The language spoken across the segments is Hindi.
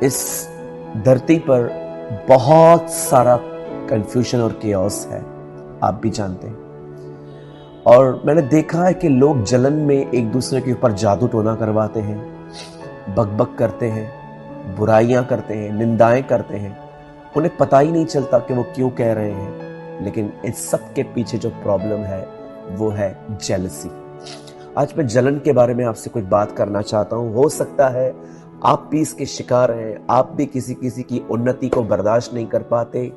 इस धरती पर बहुत सारा कंफ्यूजन और केओस है, आप भी जानते हैं। और मैंने देखा है कि लोग जलन में एक दूसरे के ऊपर जादू टोना करवाते हैं, बकबक करते हैं, बुराइयां करते हैं, निंदाएं करते हैं। उन्हें पता ही नहीं चलता कि वो क्यों कह रहे हैं, लेकिन इस सब के पीछे जो प्रॉब्लम है वो है जेलसी। आज मैं जलन के बारे में आपसे कुछ बात करना चाहता हूं। हो सकता है आप भी इसके शिकार हैं, आप भी किसी किसी की उन्नति को बर्दाश्त नहीं कर पाते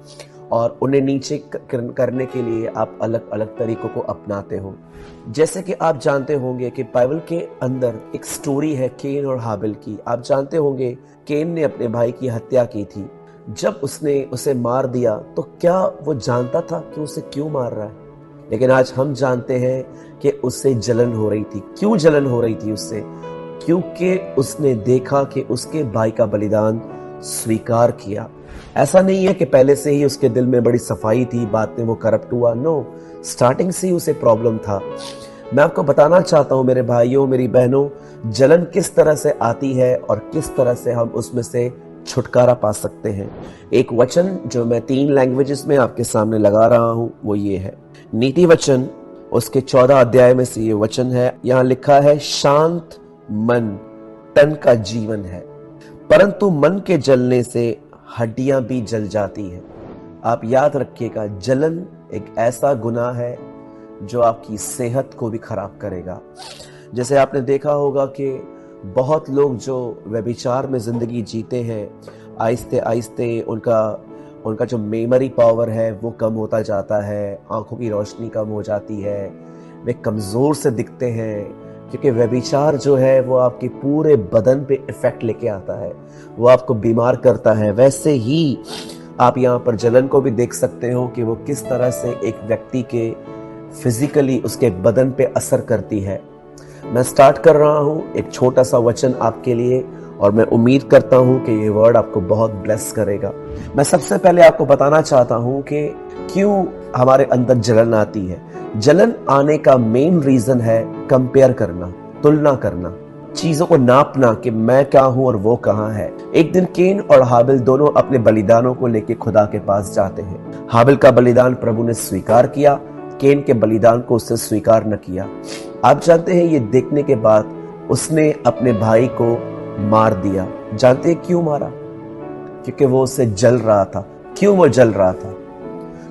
और उन्हें नीचे करने के लिए आप अलग अलग तरीकों को अपनाते हो। जैसे कि आप जानते होंगे कि बाइबल के अंदर एक स्टोरी है केन और हाबिल की। आप जानते होंगे केन ने अपने भाई की हत्या की थी। जब उसने उसे मार दिया तो क्या वो जानता था कि उसे क्यों मार रहा है? लेकिन आज हम जानते हैं कि उससे जलन हो रही थी। क्यों जलन हो रही थी उससे? क्योंकि उसने देखा कि उसके भाई का बलिदान स्वीकार किया। ऐसा नहीं है कि पहले से ही उसके दिल में बड़ी सफाई थी, बाद में वो करप्ट हुआ। नो, स्टार्टिंग से ही उसे प्रॉब्लम था। मैं आपको बताना चाहता हूं मेरे भाइयों, मेरी बहनों, जलन किस तरह से आती है और किस तरह से हम उसमें से छुटकारा पा सकते हैं। एक वचन जो मैं 3 लैंग्वेजेस में आपके सामने लगा रहा हूं वो ये है। नीति वचन उसके 14 अध्याय में से ये वचन है। यहां लिखा है, शांत मन तन का जीवन है, परंतु मन के जलने से हड्डियां भी जल जाती है। आप याद रखिएगा, जलन एक ऐसा गुनाह है जो आपकी सेहत को भी खराब करेगा। जैसे आपने देखा होगा कि बहुत लोग जो व्यभिचार में जिंदगी जीते हैं, आहिस्ते आहिस्ते उनका जो मेमोरी पावर है वो कम होता जाता है, आंखों की रोशनी कम हो जाती है, वे कमजोर से दिखते हैं, क्योंकि व्यभिचार जो है वो आपके पूरे बदन पे इफेक्ट लेके आता है, वो आपको बीमार करता है। वैसे ही आप यहाँ पर जलन को भी देख सकते हो कि वो किस तरह से एक व्यक्ति के फिजिकली उसके बदन पे असर करती है। मैं स्टार्ट कर रहा हूँ एक छोटा सा वचन आपके लिए और मैं उम्मीद करता हूँ कि ये वर्ड आपको बहुत ब्लेस करेगा। मैं सबसे पहले आपको बताना चाहता हूँ कि क्यों हमारे अंदर जलन आती है। जलन आने का मेन रीजन है कंपेयर करना, तुलना करना, चीजों को नापना कि मैं क्या हूं और वो कहां है। एक दिन केन और हाबिल दोनों अपने बलिदानों को लेकर खुदा के पास जाते हैं। हाबिल का बलिदान प्रभु ने स्वीकार किया, केन के बलिदान को उसने स्वीकार न किया। आप जानते हैं ये देखने के बाद उसने अपने भाई को मार दिया। जानते हैं क्यों मारा? क्योंकि वो उससे जल रहा था। क्यों वो जल रहा था?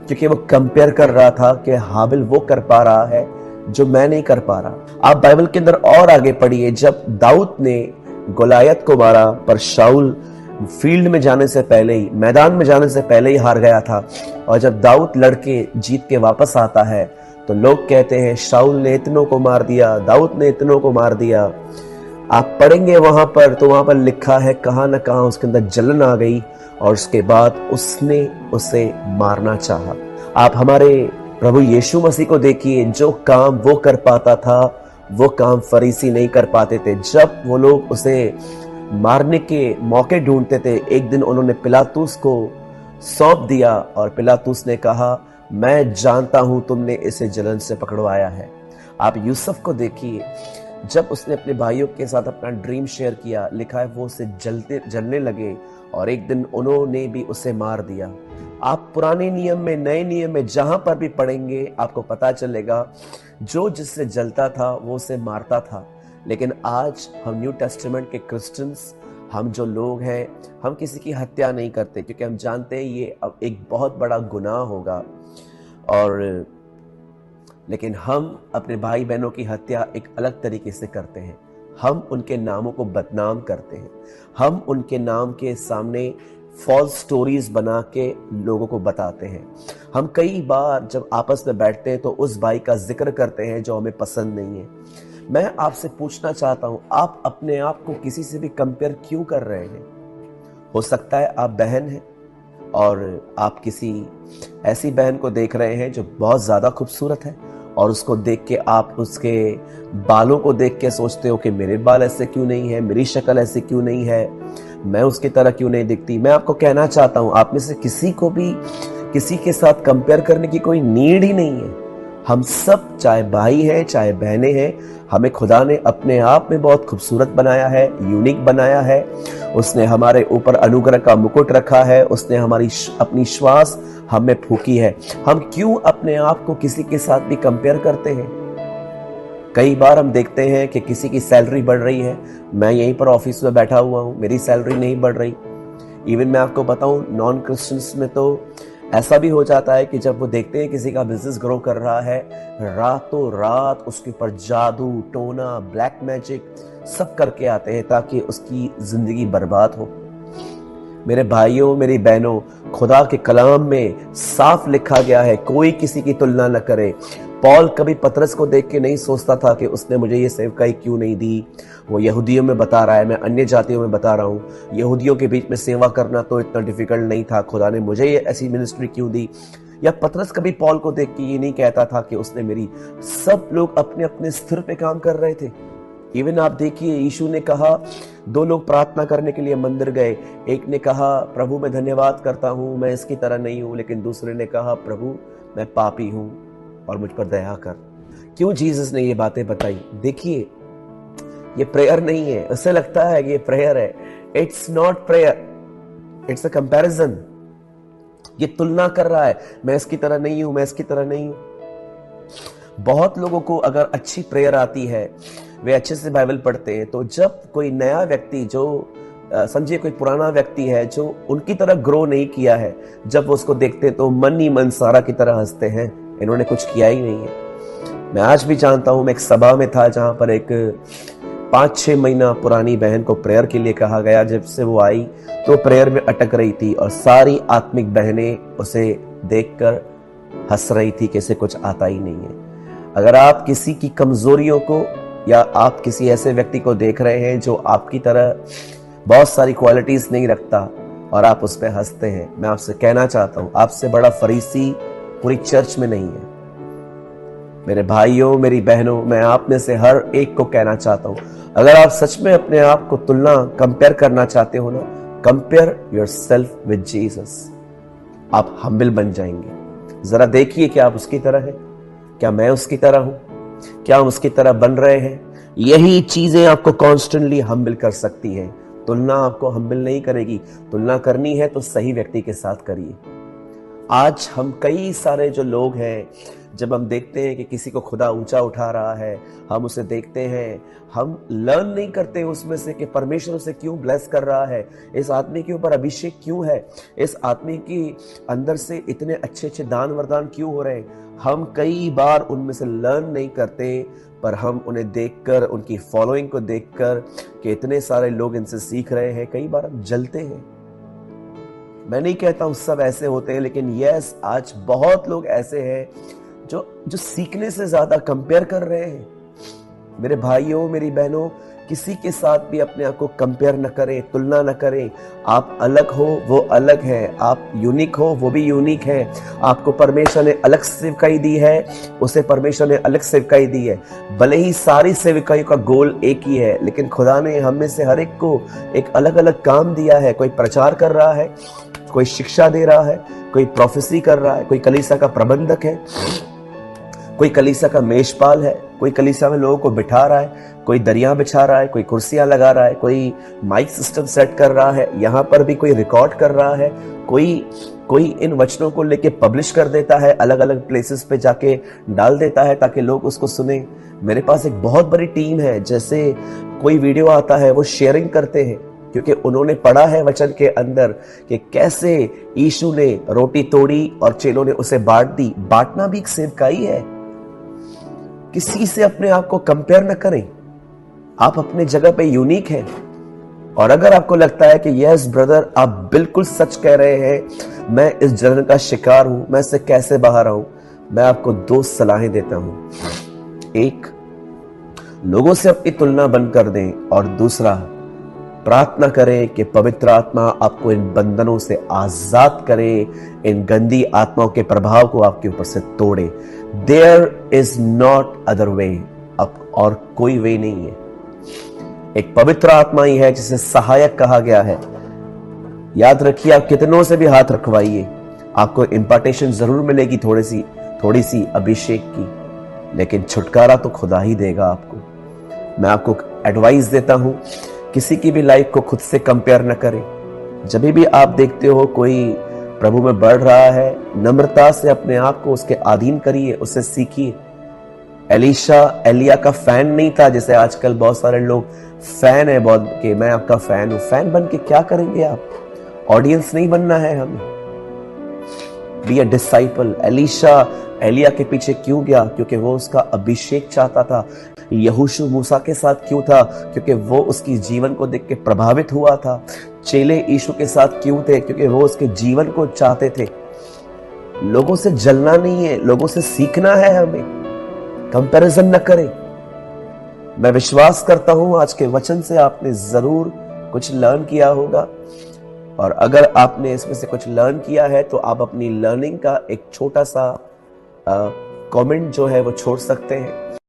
क्योंकि वो कंपेयर कर रहा था कि हाबिल वो कर पा रहा है जो मैं नहीं कर पा रहा। आप बाइबल के अंदर और आगे पढ़िए, जब दाऊद ने गोलायत को मारा पर शाऊल फील्ड में जाने से पहले ही, मैदान में जाने से पहले ही हार गया था। और जब दाऊद लड़के जीत के वापस आता है तो लोग कहते हैं शाऊल ने इतनों को मार दिया, दाऊद ने इतनों को मार दिया। आप पढ़ेंगे वहां पर तो वहां पर लिखा है कहां ना कहां उसके अंदर जलन आ गई और उसके बाद उसने उसे मारना चाहा। आप हमारे प्रभु यीशु मसीह को देखिए, जो काम वो कर पाता था वो काम फरीसी नहीं कर पाते थे। जब वो लोग उसे मारने के मौके ढूंढते थे, एक दिन उन्होंने पिलातुस को सौंप दिया और पिलातुस ने कहा, मैं जानता हूं तुमने इसे जलन से पकड़वाया है। आप यूसुफ को देखिए, जब उसने अपने भाइयों के साथ अपना ड्रीम शेयर किया, लिखा है वो उसे जलने लगे और एक दिन उन्होंने भी उसे मार दिया। आप पुराने नियम में, नए नियम में जहां पर भी पढ़ेंगे आपको पता चलेगा जो जिससे जलता था वो उसे मारता था। लेकिन आज हम न्यू टेस्टामेंट के क्रिश्चियंस, हम जो लोग हैं, हम किसी की हत्या नहीं करते क्योंकि हम जानते हैं ये अब एक बहुत बड़ा गुनाह होगा। और लेकिन हम अपने भाई बहनों की हत्या एक अलग तरीके से करते हैं। हम उनके नामों को बदनाम करते हैं। हम उनके नाम के सामने फॉल्स स्टोरीज बना के लोगों को बताते हैं। हम कई बार जब आपस में बैठते हैं तो उस भाई का जिक्र करते हैं जो हमें पसंद नहीं है। मैं आपसे पूछना चाहता हूं, आप अपने आप को किसी से भी कंपेयर क्यों कर रहे हैं? हो सकता है आप बहन हैं और आप किसी ऐसी बहन को देख रहे हैं जो बहुत ज्यादा खूबसूरत है और उसको देख के आप उसके बालों को देख के सोचते हो कि मेरे बाल ऐसे क्यों नहीं है, मेरी शक्ल ऐसी क्यों नहीं है, मैं उसकी तरह क्यों नहीं दिखती। मैं आपको कहना चाहता हूं, आप में से किसी को भी किसी के साथ कंपेयर करने की कोई नीड ही नहीं है। हम सब, चाहे भाई हैं चाहे बहनें हैं, हमें खुदा ने अपने आप में बहुत खूबसूरत बनाया है, यूनिक बनाया है। उसने हमारे ऊपर अनुग्रह का मुकुट रखा है। उसने अपनी श्वास हमें फूकी है। हम क्यों अपने आप को किसी के साथ भी कंपेयर करते हैं? कई बार हम देखते हैं कि किसी की सैलरी बढ़ रही है, मैं यहीं पर ऑफिस में बैठा हुआ हूं, मेरी सैलरी नहीं बढ़ रही। इवन मैं आपको बताऊं, नॉन क्रिश्चियंस में तो ऐसा भी हो जाता है कि जब वो देखते हैं किसी का बिजनेस ग्रो कर रहा है, रातों रात उसके ऊपर जादू टोना ब्लैक मैजिक सब करके आते हैं ताकि उसकी जिंदगी बर्बाद हो। मेरे भाइयों मेरी बहनों, खुदा के कलाम में साफ लिखा गया है, कोई किसी की तुलना न करे। पॉल कभी पतरस को देख के नहीं सोचता था कि उसने मुझे ये सेवकाई क्यों नहीं दी। वो यहूदियों में बता रहा है, मैं अन्य जातियों में बता रहा हूँ। यहूदियों के बीच में सेवा करना तो इतना डिफिकल्ट नहीं था, खुदा ने मुझे ये ऐसी मिनिस्ट्री क्यों दी। या पतरस कभी पॉल को देख के ये नहीं कहता था कि उसने मेरी। सब लोग अपने अपने स्थिर पे काम कर रहे थे। इवन आप देखिए, यीशु ने कहा, 2 लोग प्रार्थना करने के लिए मंदिर गए। एक ने कहा, प्रभु मैं धन्यवाद करता हूं, मैं इसकी तरह नहीं हूं। लेकिन दूसरे ने कहा, प्रभु मैं पापी हूं और मुझ पर दया कर। क्यों जीसस ने ये बातें बताई? देखिए, ये प्रेयर नहीं है। उसे लगता है कि ये प्रेयर है। It's not prayer, it's a comparison. ये तुलना कर रहा है, मैं इसकी तरह नहीं हूं, मैं इसकी तरह नहीं हूं। बहुत लोगों को अगर अच्छी प्रेयर आती है, वे अच्छे से बाइबल पढ़ते हैं, तो जब कोई नया व्यक्ति जो समझिए कोई पुराना व्यक्ति है जो उनकी तरह ग्रो नहीं किया है, जब वो उसको देखते हैं तो मन ही मन सारा की तरह हंसते हैं, इन्होंने कुछ किया ही नहीं है। मैं आज भी जानता हूं, मैं एक सभा में था जहां पर एक 5-6 महीना पुरानी बहन को प्रेयर के लिए कहा गया। जब से वो आई तो प्रेयर में अटक रही थी और सारी आत्मिक बहनें उसे देखकर हंस रही थी कि इसे कुछ आता ही नहीं है। अगर आप किसी की कमजोरियों को या आप किसी ऐसे व्यक्ति को देख रहे हैं जो आपकी तरह बहुत सारी क्वालिटीज नहीं रखता और आप उस पर हंसते हैं, मैं आपसे कहना चाहता हूं, आपसे बड़ा फरीसी पूरी चर्च में नहीं है। मेरे भाइयों मेरी बहनों, मैं आप में से हर एक को कहना चाहता हूं, अगर आप सच में अपने आप को तुलना कंपेयर करना चाहते हो ना, कंपेयर योरसेल्फ विद जीसस। आप हम्बल बन जाएंगे। जरा देखिए कि आप उसकी तरह हैं, क्या मैं उसकी तरह हूं, क्या हम उसकी तरह बन रहे हैं। यही चीजें आपको कॉन्स्टेंटली हम्बल कर सकती हैं। तुलना आपको हम्बल नहीं करेगी। तुलना करनी है तो सही व्यक्ति के साथ करिए। आज हम कई सारे जो लोग हैं, जब हम देखते हैं कि किसी को खुदा ऊंचा उठा रहा है, हम उसे देखते हैं, हम लर्न नहीं करते उसमें से कि परमेश्वर उसे क्यों ब्लेस कर रहा है, इस आदमी के ऊपर अभिषेक क्यों है, इस आदमी की अंदर से इतने अच्छे अच्छे दान वरदान क्यों हो रहे हैं। हम कई बार उनमें से लर्न नहीं करते, पर हम उन्हें देखकर, उनकी फॉलोइंग को देखकर कि इतने सारे लोग इनसे सीख रहे हैं, कई बार हम जलते हैं। मैं नहीं कहता हूं सब ऐसे होते हैं, लेकिन यस, आज बहुत लोग ऐसे हैं जो सीखने से ज्यादा कंपेयर कर रहे हैं। मेरे भाइयों मेरी बहनों, किसी के साथ भी अपने आप को कंपेयर न करें, तुलना न करें। आप अलग हो, वो अलग है। आप यूनिक हो, वो भी यूनिक है। आपको परमेश्वर ने अलग सेवकाई दी है, उसे परमेश्वर ने अलग सेवकाई दी है। भले ही सारी सेवकाइयों का गोल एक ही है, लेकिन खुदा ने हम में से हर एक को एक अलग अलग काम दिया है। कोई प्रचार कर रहा है, कोई शिक्षा दे रहा है, कोई प्रोफेसी कर रहा है, कोई कलीसिया का प्रबंधक है, कोई कलीसिया का मेषपाल है, कोई कलीसिया में लोगों को बिठा रहा है, कोई दरिया बिछा रहा है, कोई कुर्सियां लगा रहा है, कोई माइक सिस्टम सेट कर रहा है, यहाँ पर भी कोई रिकॉर्ड कर रहा है, कोई इन वचनों को लेके पब्लिश कर देता है, अलग अलग प्लेसेस पे जाके डाल देता है ताकि लोग उसको सुने। मेरे पास एक बहुत बड़ी टीम है, जैसे कोई वीडियो आता है वो शेयरिंग करते हैं, क्योंकि उन्होंने पढ़ा है वचन के अंदर कि कैसे यीशु ने रोटी तोड़ी और चेलों ने उसे बांट दी। बांटना भी एक सेवकाई है। किसी से अपने आप को कंपेयर न करें। आप अपने जगह पे यूनिक हैं। और अगर आपको लगता है कि यस ब्रदर, आप बिल्कुल सच कह रहे हैं, मैं इस जलन का शिकार हूं, मैं इससे कैसे बाहर आऊं, मैं आपको 2 सलाहें देता हूं। एक, लोगों से अपनी तुलना बंद कर दें, और दूसरा, प्रार्थना करें कि पवित्र आत्मा आपको इन बंधनों से आजाद करे, इन गंदी आत्माओं के प्रभाव को आपके ऊपर से तोड़े। There is not other way, अब और कोई वे नहीं है। एक पवित्र आत्मा ही है जिसे सहायक कहा गया है। याद रखिए, आप कितनों से भी हाथ रखवाइए, आपको इंपार्टेशन जरूर मिलेगी, थोड़ी सी अभिषेक की, लेकिन छुटकारा तो खुदा ही देगा आपको। मैं आपको एडवाइस देता हूं, किसी की भी लाइफ को खुद से कंपेयर न करें। जब भी आप देखते हो कोई प्रभु में बढ़ रहा है, नम्रता से अपने आप को उसके अधीन करिए, उससे सीखिए। एलीशा एलिया का फैन नहीं था, जैसे आजकल बहुत सारे लोग फैन है बहुत कि मैं आपका फैन हूं। फैन बन के क्या करेंगे आप? ऑडियंस नहीं बनना है हमें। Be a disciple. एलीशा एलिया के पीछे क्यों गया? क्योंकि वो उसका अभिषेक चाहता था। यहोशू मूसा के साथ क्यों था? क्योंकि वो उसकी जीवन को देख के प्रभावित हुआ था। चेले यीशु के साथ क्यों थे? क्योंकि वो उसके जीवन को चाहते थे। लोगों से जलना नहीं है, लोगों से सीखना है हमें। कंपैरिजन न करें। मैं विश्वास करता हूं आज के वचन से आपने जरूर कुछ लर्न किया होगा, और अगर आपने इसमें से कुछ लर्न किया है तो आप अपनी लर्निंग का एक छोटा सा कमेंट जो है वो छोड़ सकते हैं।